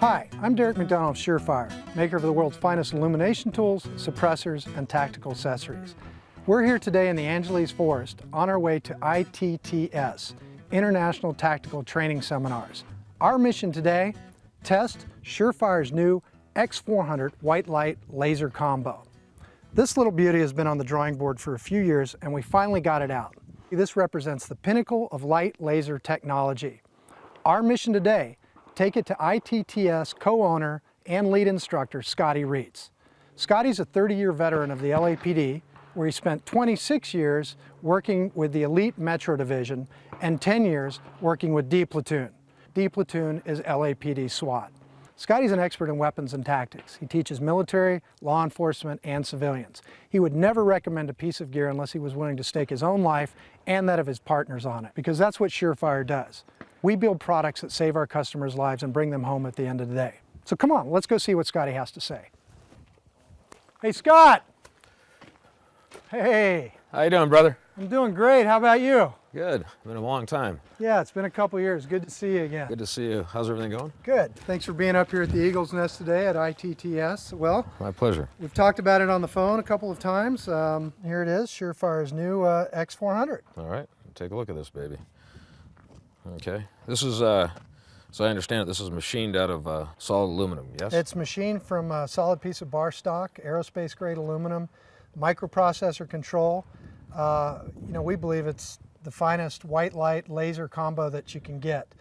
Hi, I'm Derek McDonald of SureFire, maker of the world's finest illumination tools, suppressors, and tactical accessories. We're here today in the Angeles Forest on our way to ITTS, International Tactical Training Seminars. Our mission today, test SureFire's new X400 white light laser combo. This little beauty has been on the drawing board for a few years and we finally got it out. This represents the pinnacle of light laser technology. Our mission today, take it to ITTS co-owner and lead instructor, Scotty Reitz. Scotty's a 30-year veteran of the LAPD, where he spent 26 years working with the Elite Metro Division and 10 years working with D Platoon. D Platoon is LAPD SWAT. Scotty's an expert in weapons and tactics. He teaches military, law enforcement, and civilians. He would never recommend a piece of gear unless he was willing to stake his own life and that of his partners on it, because that's what SureFire does. We build products that save our customers' lives and bring them home at the end of the day. So come on, let's go see what Scotty has to say. Hey, Scott! Hey! How you doing, brother? I'm doing great. How about you? Good. Been a long time. Yeah, it's been a couple years. Good to see you again. Good to see you. How's everything going? Good. Thanks for being up here at the Eagle's Nest today at ITTS. Well, my pleasure. We've talked about it on the phone a couple of times. Here it is, SureFire's new X400. All right, take a look at this baby. Okay, this is, so I understand it, this is machined out of solid aluminum, yes? It's machined from a solid piece of bar stock, aerospace grade aluminum, microprocessor control. You know, we believe it's the finest white light laser combo that you can get.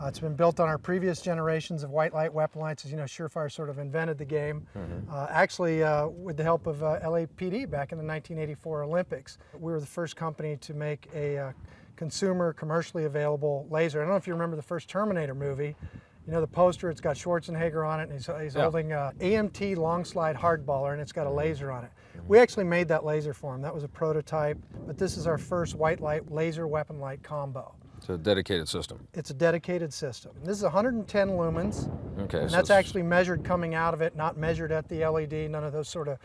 It's been built on our previous generations of white light weapon lights. As you know, SureFire sort of invented the game. Actually, with the help of LAPD back in the 1984 Olympics. We were the first company to make a consumer, commercially available laser. I don't know if you remember the first Terminator movie. You know the poster, it's got Schwarzenegger on it, and he's holding a AMT long slide hardballer, and it's got a laser on it. We actually made that laser for him. That was a prototype, but this is our first white light laser weapon light combo. It's a dedicated system. It's a dedicated system. This is 110 lumens, okay, and so that's actually measured coming out of it, not measured at the LED, none of those sort of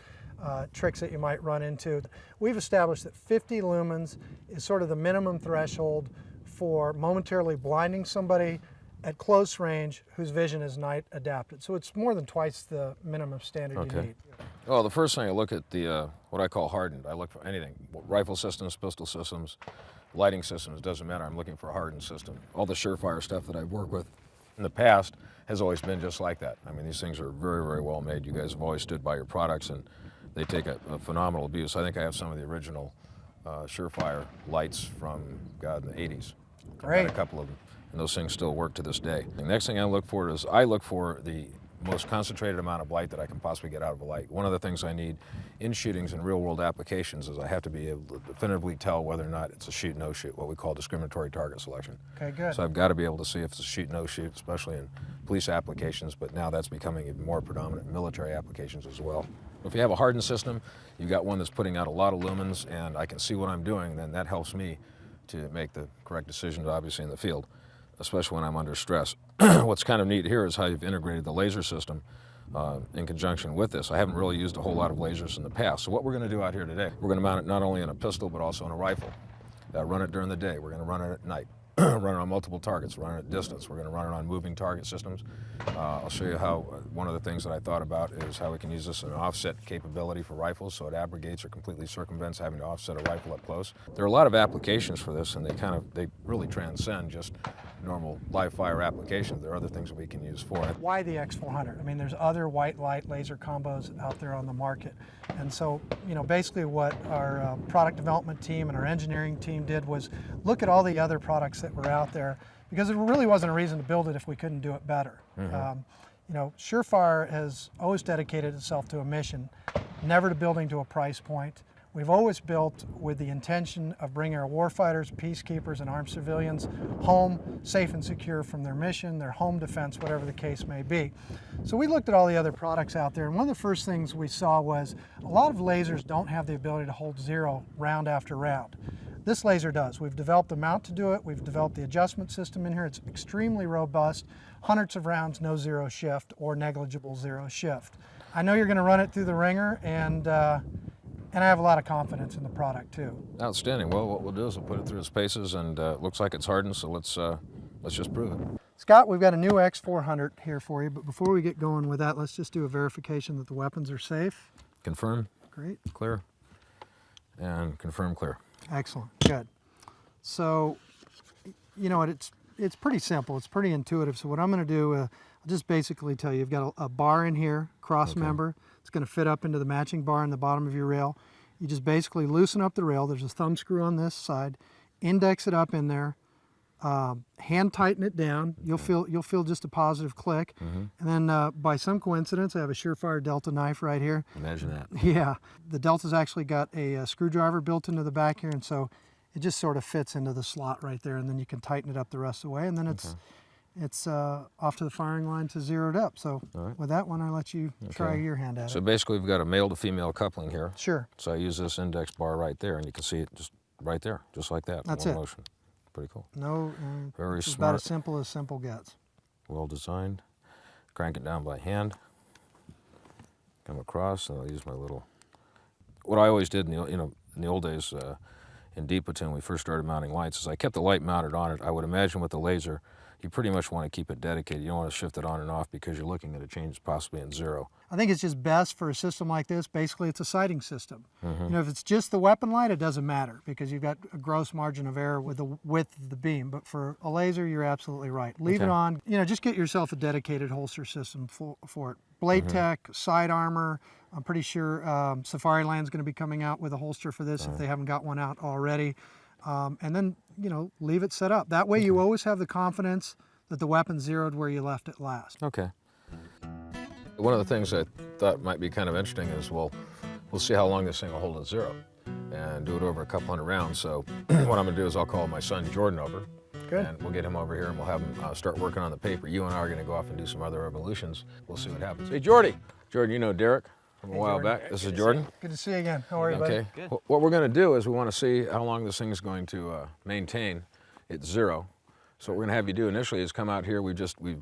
tricks that you might run into. We've established that 50 lumens is sort of the minimum threshold for momentarily blinding somebody at close range whose vision is night adapted. So it's more than twice the minimum standard you need. Well, the first thing I look at the what I call hardened. I look for anything, rifle systems, pistol systems, lighting systems, doesn't matter. I'm looking for a hardened system. All the SureFire stuff that I've worked with in the past has always been just like that. I mean, these things are very, very well made. You guys have always stood by your products, and they take a phenomenal abuse. I think I have some of the original SureFire lights from, God, in the 80s. Great. I've got a couple of them, and those things still work to this day. The next thing I look for is I look for the most concentrated amount of light that I can possibly get out of a light. One of the things I need in shootings and real-world applications is I have to be able to definitively tell whether or not it's a shoot, no shoot, what we call discriminatory target selection. Okay, good. So I've got to be able to see if it's a shoot, no shoot, especially in police applications, but now that's becoming even more predominant in military applications as well. If you have a hardened system, you've got one that's putting out a lot of lumens and I can see what I'm doing, then that helps me to make the correct decisions, obviously, in the field, especially when I'm under stress. What's kind of neat here is how you've integrated the laser system in conjunction with this. I haven't really used a whole lot of lasers in the past. So what we're going to do out here today, we're going to mount it not only on a pistol, but also on a rifle. Run it during the day. We're going to run it at night. Run it on multiple targets, run it at distance. We're going to run it on moving target systems. I'll show you how, one of the things that I thought about is how we can use this as an offset capability for rifles, so it abrogates or completely circumvents having to offset a rifle up close. There are a lot of applications for this, and they really transcend just normal live fire applications. There are other things that we can use for it. Why the X400? I mean, there's other white light laser combos out there on the market. And so, you know, basically what our product development team and our engineering team did was look at all the other products that were out there, because there really wasn't a reason to build it if we couldn't do it better. You know, SureFire has always dedicated itself to a mission, never to building to a price point. We've always built with the intention of bringing our warfighters, peacekeepers, and armed civilians home safe and secure from their mission, their home defense, whatever the case may be. So we looked at all the other products out there, and one of the first things we saw was a lot of lasers don't have the ability to hold zero round after round. This laser does. We've developed the mount to do it. We've developed the adjustment system in here. It's extremely robust. Hundreds of rounds, no zero shift or negligible zero shift. I know you're going to run it through the ringer, and I have a lot of confidence in the product too. Outstanding. Well, what we'll do is we'll put it through its paces, and it looks like it's hardened, so let's just prove it. Scott, we've got a new X400 here for you, but before we get going with that, let's just do a verification that the weapons are safe. Confirm. Great. Clear. And confirm clear. Excellent. Good. So, you know what, it's pretty simple. It's pretty intuitive. So what I'm going to do, I'll just basically tell you, you've got a bar in here, cross member. It's going to fit up into the matching bar in the bottom of your rail. You just basically loosen up the rail. There's a thumb screw on this side. Index it up in there. Hand tighten it down. You'll feel just a positive click. And then by some coincidence, I have a SureFire Delta knife right here. Imagine that. Yeah, the Delta's actually got a screwdriver built into the back here, and so it just sort of fits into the slot right there, and then you can tighten it up the rest of the way, and then it's off to the firing line to zeroed up. So with that one, I'll let you try your hand at it. So basically we've got a male to female coupling here. Sure. So I use this index bar right there, and you can see it just right there, just like that. That's one it. motion. Pretty cool. No, very it's smart. about as simple gets. Well designed. Crank it down by hand. Come across, and I'll use my little. What I always did in the old days in Deepwood, when we first started mounting lights, is I kept the light mounted on it. I would imagine with the laser, you pretty much want to keep it dedicated. You don't want to shift it on and off because you're looking at a change possibly in zero. I think it's just best for a system like this. Basically, it's a sighting system. You know, if it's just the weapon light, it doesn't matter because you've got a gross margin of error with the width of the beam. But for a laser, you're absolutely right. Leave it on. You know, just get yourself a dedicated holster system for it. Blade Tech, side armor. I'm pretty sure Safariland's going to be coming out with a holster for this if they haven't got one out already. And then, you know, leave it set up. That way you always have the confidence that the weapon's zeroed where you left it last. Okay. One of the things I thought might be kind of interesting is, we'll see how long this thing will hold at zero and do it over a couple hundred rounds. So what I'm going to do is I'll call my son Jordan over. Good. And we'll get him over here and we'll have him start working on the paper. You and I are going to go off and do some other evolutions. We'll see what happens. Hey, Jordan, you know Derek from a while back. This is Jordan. Good to see you again. How are you, buddy? Okay. Good. What we're going to do is we want to see how long this thing is going to maintain its zero. So what we're going to have you do initially is come out here. We've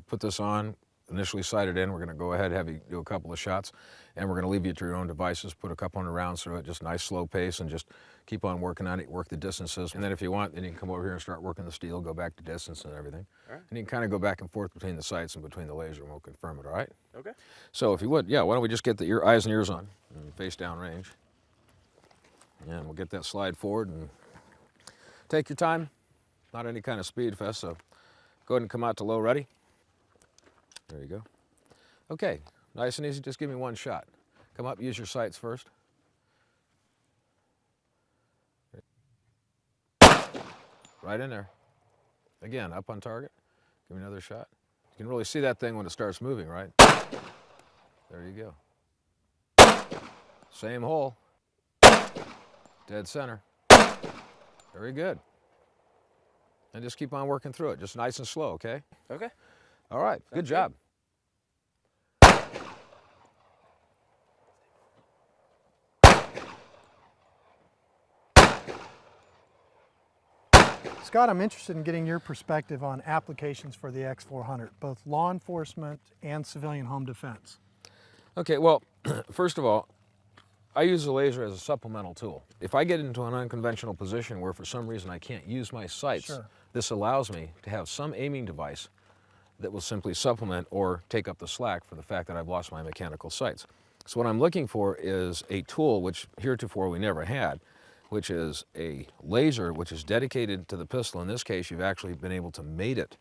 put this on, initially sight it in. We're going to go ahead, have you do a couple of shots, and we're going to leave you to your own devices, put a couple hundred rounds through it, just nice slow pace, and just keep on working on it, work the distances. And then if you want, then you can come over here and start working the steel, go back to distance and everything. All right. And you can kind of go back and forth between the sights and between the laser, and we'll confirm it, all right? Okay. So if you would, why don't we just get the eyes and ears on, and face down range. And we'll get that slide forward and take your time. Not any kind of speed fest, so go ahead and come out to low ready. There you go. Okay, nice and easy, just give me one shot. Come up, use your sights first. Right in there. Again, up on target. Give me another shot. You can really see that thing when it starts moving, right? There you go. Same hole. Dead center. Very good. And just keep on working through it, just nice and slow, okay? Okay. All right, good job. Scott, I'm interested in getting your perspective on applications for the X400, both law enforcement and civilian home defense. Okay, well, first of all, I use the laser as a supplemental tool. If I get into an unconventional position where for some reason I can't use my sights, this allows me to have some aiming device that will simply supplement or take up the slack for the fact that I've lost my mechanical sights. So what I'm looking for is a tool which heretofore we never had, which is a laser which is dedicated to the pistol. In this case, you've actually been able to mate it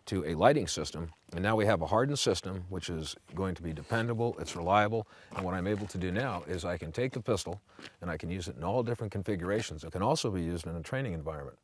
to a lighting system, and now we have a hardened system which is going to be dependable, it's reliable, and what I'm able to do now is I can take the pistol and I can use it in all different configurations. It can also be used in a training environment,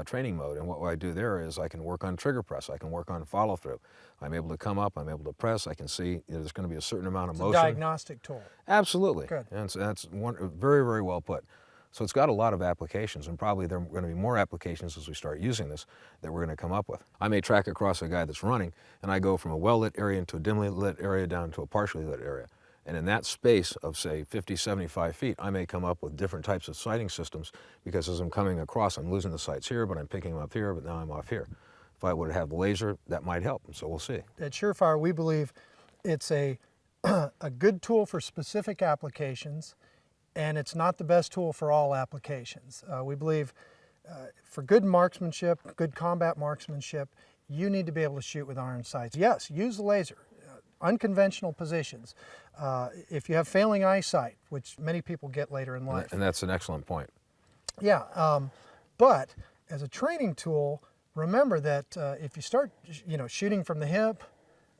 training mode, and what I do there is I can work on trigger press, I can work on follow through. I'm able to come up, I'm able to press, I can see there's going to be a certain amount of motion. It's a diagnostic tool. Absolutely. Good. And so that's very, very well put. So it's got a lot of applications, and probably there are going to be more applications as we start using this that we're going to come up with. I may track across a guy that's running, and I go from a well-lit area into a dimly lit area down to a partially lit area. And in that space of, say, 50, 75 feet, I may come up with different types of sighting systems because as I'm coming across, I'm losing the sights here, but I'm picking them up here, but now I'm off here. If I would have the laser, that might help, so we'll see. At SureFire, we believe it's a good tool for specific applications, and it's not the best tool for all applications. We believe for good marksmanship, good combat marksmanship, you need to be able to shoot with iron sights. Yes, use the laser, unconventional positions. If you have failing eyesight, which many people get later in life. And that's an excellent point. Yeah, but as a training tool, remember that if you start, shooting from the hip,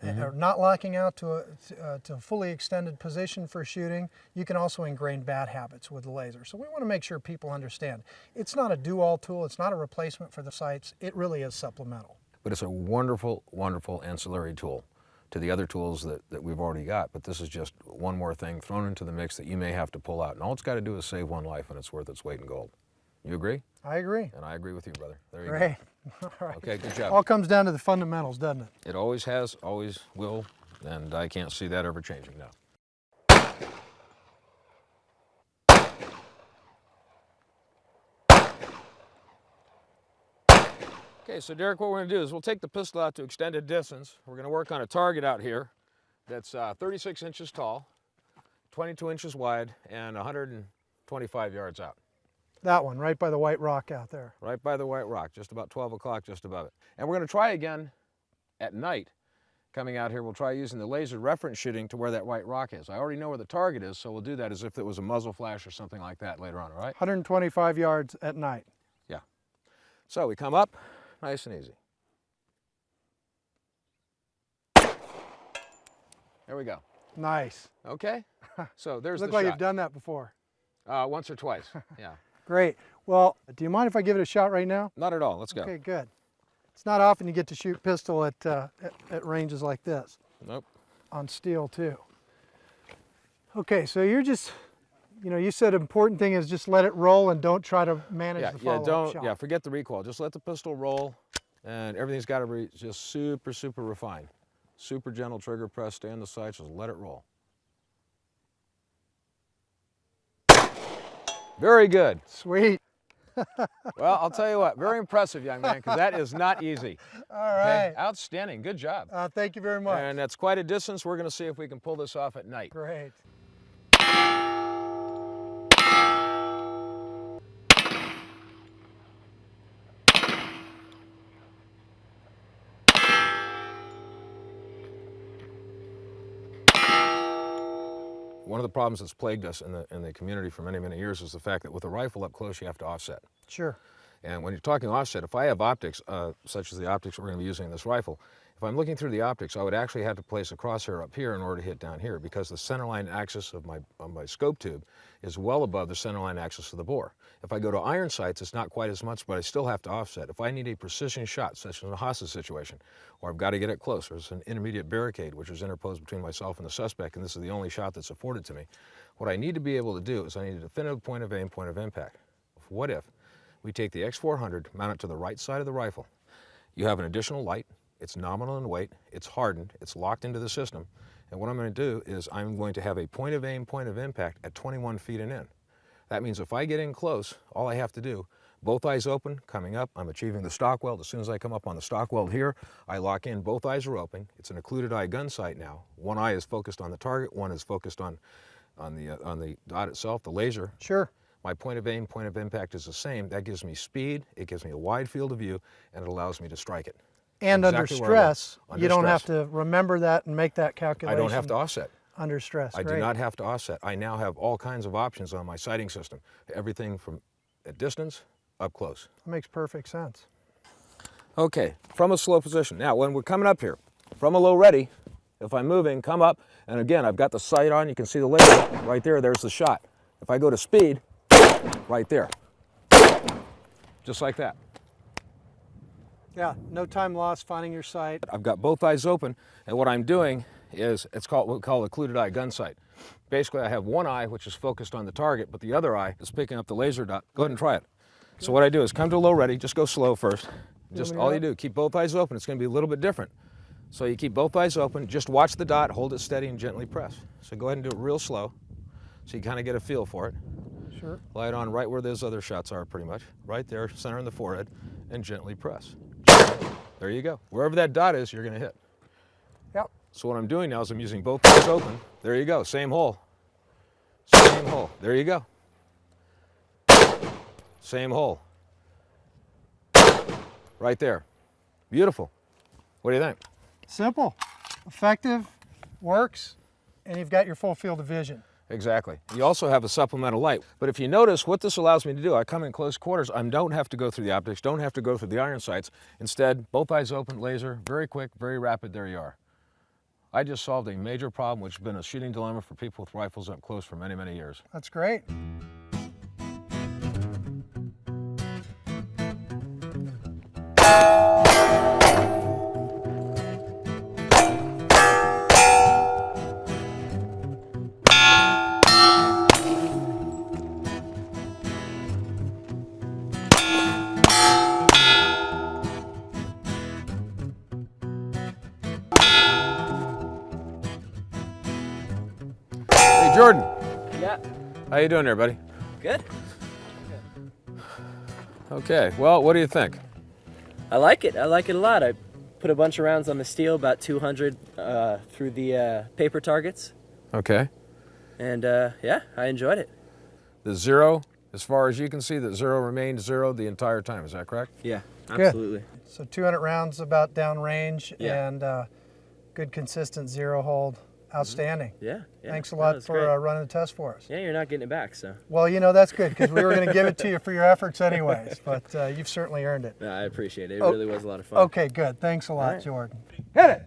or not locking out to a fully extended position for shooting, you can also ingrain bad habits with the laser. So we want to make sure people understand it's not a do-all tool, it's not a replacement for the sights, it really is supplemental. But it's a wonderful, wonderful ancillary tool to the other tools that we've already got. But this is just one more thing thrown into the mix that you may have to pull out. And all it's got to do is save one life, and it's worth its weight in gold. You agree? I agree. And I agree with you, brother. There you Great. go. All right. Okay, good job. All comes down to the fundamentals, doesn't it? It always has, always will, and I can't see that ever changing now. Okay, so Derek, what we're going to do is we'll take the pistol out to extended distance. We're going to work on a target out here that's 36 inches tall, 22 inches wide, and 125 yards out. That one, right by the white rock out there. Right by the white rock, just about 12 o'clock, just above it. And we're going to try again at night. Coming out here, we'll try using the laser reference shooting to where that white rock is. I already know where the target is, so we'll do that as if it was a muzzle flash or something like that later on, all right? 125 yards at night. Yeah. So we come up, nice and easy. There we go. Nice. Okay, so there's the Look like shot. you've done that before. Once or twice, yeah. Great. Well, do you mind if I give it a shot right now? Not at all, let's go. Okay, good. It's not often you get to shoot pistol at ranges like this. Nope. On steel too. Okay, so you're just, you said important thing is just let it roll and don't try to manage the follow-up shot. Forget the recoil. Just let the pistol roll, and everything's got to be just super, super refined. Super gentle trigger press, stay on the sights, just let it roll. Very good. Sweet. Well, I'll tell you what, very impressive, young man, because that is not easy. All right. Okay? Outstanding, good job. Thank you very much. And that's quite a distance. We're going to see if we can pull this off at night. Great. One of the problems that's plagued us in the community for many, many years is the fact that with a rifle up close, you have to offset. Sure. And when you're talking offset, if I have optics, such as the optics we're going to be using in this rifle, if I'm looking through the optics, I would actually have to place a crosshair up here in order to hit down here, because the centerline axis of my scope tube is well above the centerline axis of the bore. If I go to iron sights, it's not quite as much, but I still have to offset. If I need a precision shot, such as a hostage situation, or I've got to get it close, or it's an intermediate barricade, which is interposed between myself and the suspect, and this is the only shot that's afforded to me, what I need to be able to do is I need a definitive point of aim, point of impact. What if we take the X400, mount it to the right side of the rifle, you have an additional light, it's nominal in weight, it's hardened, it's locked into the system, and what I'm going to do is I'm going to have a point of aim, point of impact at 21 feet and in. That means if I get in close, all I have to do, both eyes open, coming up, I'm achieving the stock weld. As soon as I come up on the stock weld here, I lock in, both eyes are open. It's an occluded eye gun sight now. One eye is focused on the target, one is focused on the dot itself, the laser. Sure. My point of aim, point of impact is the same. That gives me speed, it gives me a wide field of view, and it allows me to strike it. And exactly under stress, you don't have stress. to remember that and make that calculation. I don't have to offset. Under stress, I do not have to offset. I now have all kinds of options on my sighting system. Everything from at distance, up close. That makes perfect sense. Okay, from a slow position. Now, when we're coming up here, from a low ready, if I'm moving, come up, and again, I've got the sight on, you can see the laser right there, there's the shot. If I go to speed, right there, just like that. Yeah, no time lost finding your sight. I've got both eyes open, and what I'm doing is, it's called what we call occluded eye gun sight. Basically, I have one eye which is focused on the target, but the other eye is picking up the laser dot. Go ahead and try it. So what I do is come to low ready, just go slow first. Just all you do, keep both eyes open. It's going to be a little bit different. So you keep both eyes open, just watch the dot, hold it steady, and gently press. So go ahead and do it real slow, so you kind of get a feel for it. Sure. Lie it on right where those other shots are, pretty much. Right there, center in the forehead, and gently press. There you go. Wherever that dot is, you're going to hit. Yep. So what I'm doing now is I'm using both eyes open. There you go, same hole. Same hole. There you go. Same hole. Right there. Beautiful. What do you think? Simple, effective, works, and you've got your full field of vision. Exactly. You also have a supplemental light. But if you notice, what this allows me to do, I come in close quarters, I don't have to go through the optics, don't have to go through the iron sights. Instead, both eyes open, laser, very quick, very rapid, there you are. I just solved a major problem, which has been a shooting dilemma for people with rifles up close for many, many years. That's great. Jordan. Yeah. How you doing there, buddy? Good. Okay, well, what do you think? I like it. I like it a lot. I put a bunch of rounds on the steel, about 200 through the paper targets. Okay. And yeah, I enjoyed it. The zero, as far as you can see, that zero remained zero the entire time, is that correct? Yeah, absolutely. Good. So 200 rounds about downrange, Yeah. and good consistent zero hold. Outstanding. Yeah. Thanks a lot for running the test for us. Yeah, you're not getting it back, so. Well, you know, that's good, because we were going to give it to you for your efforts anyways, but you've certainly earned it. No, I appreciate it. It really was a lot of fun. Okay, good. Thanks a lot, right. Jordan. Hit it!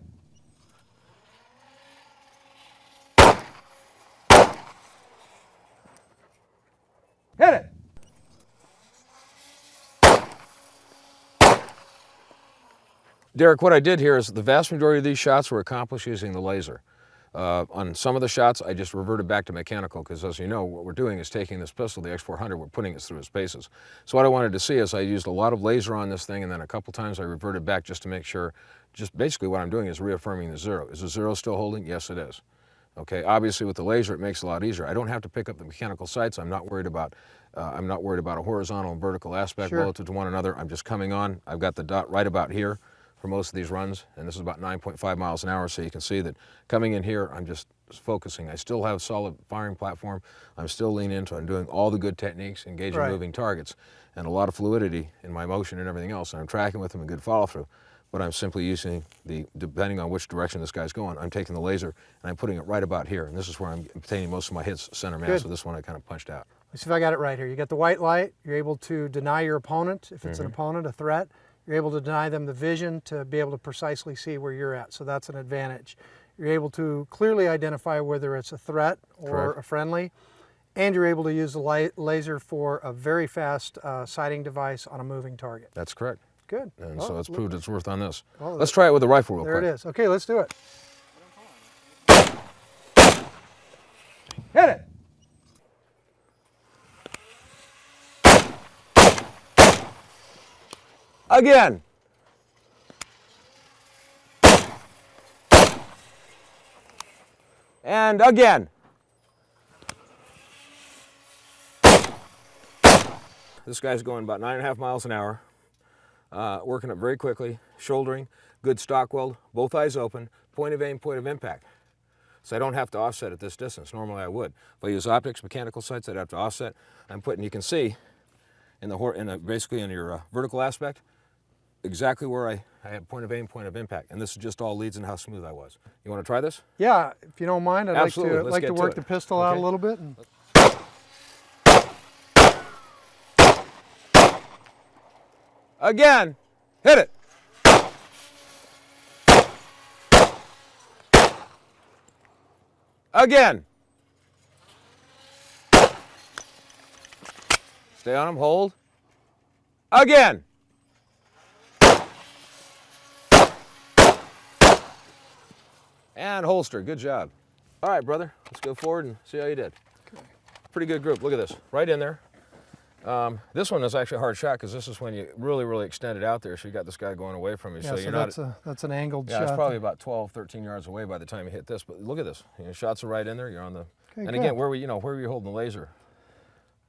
Hit it! Derek, what I did here is the vast majority of these shots were accomplished using the laser. On some of the shots, I just reverted back to mechanical because, as you know, what we're doing is taking this pistol, the X400, we're putting it through its paces. So what I wanted to see is I used a lot of laser on this thing, and then a couple times I reverted back just to make sure, just basically what I'm doing is reaffirming the zero. Is the zero still holding? Yes, it is. Okay, obviously with the laser, it makes it a lot easier. I don't have to pick up the mechanical sights. I'm not worried about a horizontal and vertical aspect relative to one another. I'm just coming on. I've got the dot right about here for most of these runs, and this is about 9.5 miles an hour, so you can see that coming in here, I'm just focusing. I still have solid firing platform. I'm still leaning into it. I'm doing all the good techniques, engaging moving targets, and a lot of fluidity in my motion and everything else, and I'm tracking with them a good follow-through. But I'm simply using depending on which direction this guy's going, I'm taking the laser and I'm putting it right about here, and this is where I'm obtaining most of my hits center mass. So this one I kind of punched out. Let's see if I got it right here. You got the white light. You're able to deny your opponent, if it's an opponent, a threat. You're able to deny them the vision to be able to precisely see where you're at, so that's an advantage. You're able to clearly identify whether it's a threat or a friendly, and you're able to use the laser for a very fast sighting device on a moving target. That's correct. Good. And so it's proved its worth on this. Let's try it with the rifle real quick. There it is. Okay, let's do it. Hit it! Again. And again. This guy's going about 9.5 miles an hour, working up very quickly, shouldering, good stock weld, both eyes open, point of aim, point of impact. So I don't have to offset at this distance. Normally I would. If I use optics, mechanical sights, I'd have to offset. I'm putting, you can see, basically in your vertical aspect, exactly where I had point of aim, point of impact, and this is just all leads in how smooth I was. You want to try this? Yeah, if you don't mind, I'd like to work the pistol out a little bit. And... Again, hit it. Again. Stay on him, hold. Again. And holster, good job. All right, brother, let's go forward and see how you did. Okay. Pretty good group, look at this, right in there. This one is actually a hard shot because this is when you really extend it out there, so you got this guy going away from you. Yeah, so you're not, that's an angled shot. Yeah, it's probably about 12, 13 yards away by the time you hit this, but look at this. Shots are right in there, you're on the, okay, and good. again, where were you holding the laser?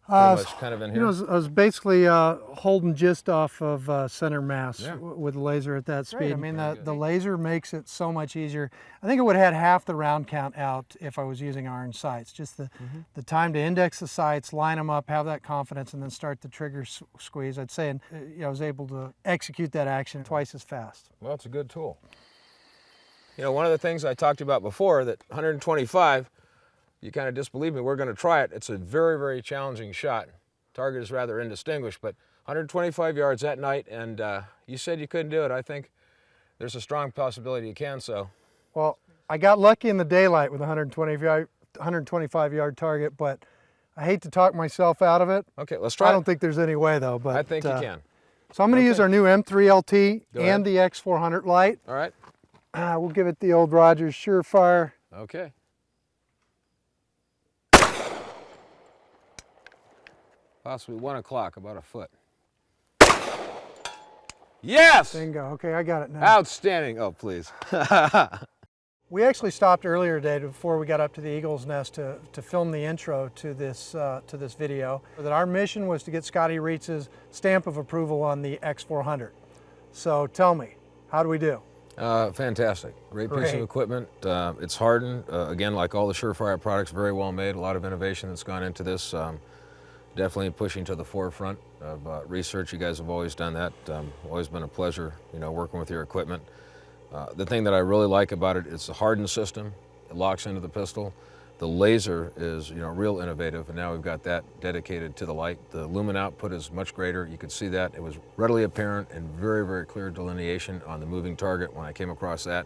Pretty much kind of in here? You know, I was basically holding just off of center mass Yeah. with the laser at that speed. Great. I mean, Very the good. laser makes it so much easier. I think it would have had half the round count out if I was using orange sights. Just the time to index the sights, line them up, have that confidence, and then start the trigger squeeze. I'd say I was able to execute that action twice as fast. Well, it's a good tool. You know, one of the things I talked about before, that 125, you kind of disbelieve me, we're going to try it. It's a very, very challenging shot. Target is rather indistinguished, but 125 yards at night, and you said you couldn't do it. I think there's a strong possibility you can, so. Well, I got lucky in the daylight with a 125 yard target, but I hate to talk myself out of it. Okay, let's try I it. don't think there's any way though, but I think you can. So I'm going to use our new M3LT Go ahead. and the X400 light. All right. We'll give it the old Rogers SureFire. Okay. Possibly 1 o'clock, about a foot. Yes! Bingo. Okay, I got it now. Outstanding. Oh, please. We actually stopped earlier today before we got up to the Eagle's Nest to film the intro to this video. That our mission was to get Scotty Reetz's stamp of approval on the X400. So tell me, how do we do? Fantastic. Great piece of equipment. It's hardened. Again, like all the SureFire products, very well made. A lot of innovation that's gone into this. Definitely pushing to the forefront of research. You guys have always done that. Always been a pleasure, you know, working with your equipment. The thing that I really like about it, it's a hardened system. It locks into the pistol. The laser is, you know, real innovative, and now we've got that dedicated to the light. The lumen output is much greater. You could see that. It was readily apparent and very, very clear delineation on the moving target when I came across that.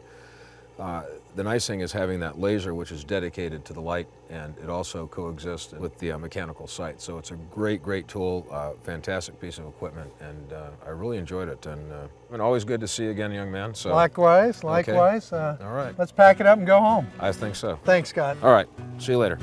The nice thing is having that laser, which is dedicated to the light, and it also coexists with the mechanical sight. So it's a great, great tool, fantastic piece of equipment, and I really enjoyed it. And always good to see you again, young man. So Likewise, likewise. All right. Let's pack it up and go home. I think so. Thanks, Scott. All right. See you later.